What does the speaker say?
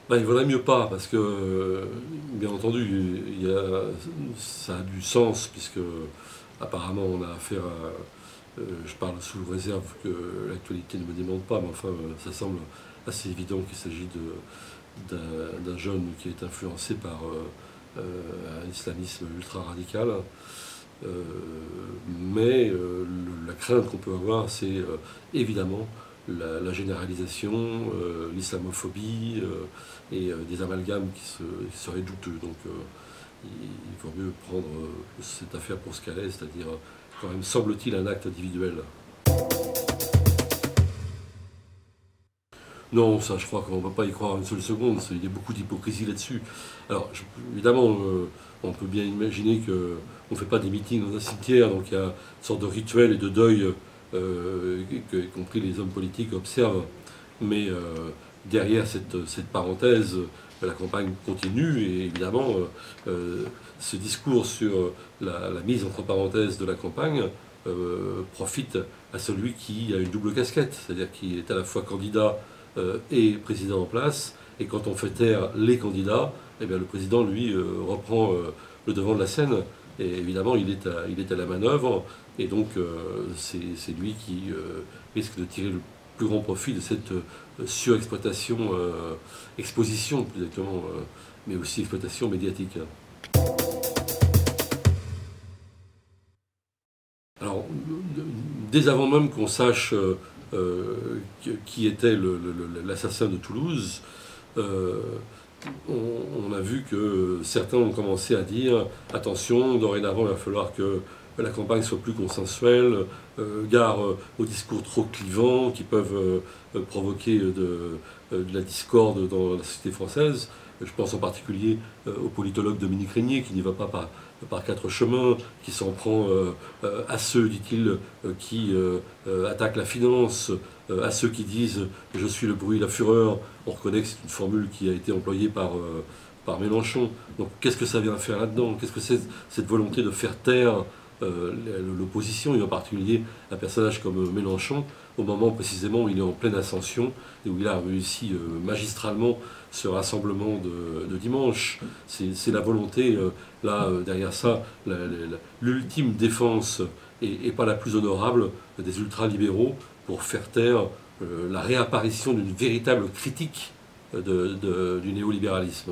Ben, il ne vaudrait mieux pas, parce que, bien entendu, ça a du sens, puisque apparemment on a affaire à. Je parle sous réserve que l'actualité ne me demande pas, mais enfin, ça semble assez évident qu'il s'agit d'un jeune qui est influencé par un islamisme ultra-radical. Mais la crainte qu'on peut avoir, c'est évidemment la généralisation, l'islamophobie et des amalgames qui seraient douteux. Donc il vaut mieux prendre cette affaire pour ce qu'elle est, c'est-à-dire quand même semble-t-il un acte individuel. Non, ça je crois qu'on ne va pas y croire une seule seconde, il y a beaucoup d'hypocrisie là-dessus. Alors évidemment, on peut bien imaginer qu'on ne fait pas des meetings dans un cimetière, donc il y a une sorte de rituel et de deuil, y compris les hommes politiques observent. Mais derrière cette parenthèse, la campagne continue et évidemment, ce discours sur la mise entre parenthèses de la campagne profite à celui qui a une double casquette, c'est-à-dire qui est à la fois candidat et président en place. Et quand on fait taire les candidats, eh bien, le président, lui, reprend le devant de la scène. Et évidemment, il est à la manœuvre. Et donc, c'est lui qui risque de tirer le plus grand profit de cette surexploitation, exposition plus exactement, mais aussi exploitation médiatique. Alors, dès avant même qu'on sache qui était l'assassin de Toulouse, on a vu que certains ont commencé à dire attention, dorénavant il va falloir que la campagne soit plus consensuelle, gare aux discours trop clivants qui peuvent provoquer de la discorde dans la société française. Je pense en particulier au politologue Dominique Régnier qui n'y va pas par quatre chemins, qui s'en prend à ceux, dit-il, qui attaquent la finance, à ceux qui disent « je suis le bruit, la fureur ». On reconnaît que c'est une formule qui a été employée par Mélenchon. Donc qu'est-ce que ça vient faire là-dedans? Qu'est-ce que c'est cette volonté de faire taire l'opposition, et en particulier un personnage comme Mélenchon, au moment précisément où il est en pleine ascension et où il a réussi magistralement ce rassemblement de dimanche. C'est la volonté, derrière ça, l'ultime défense, et pas la plus honorable, des ultralibéraux pour faire taire la réapparition d'une véritable critique du néolibéralisme.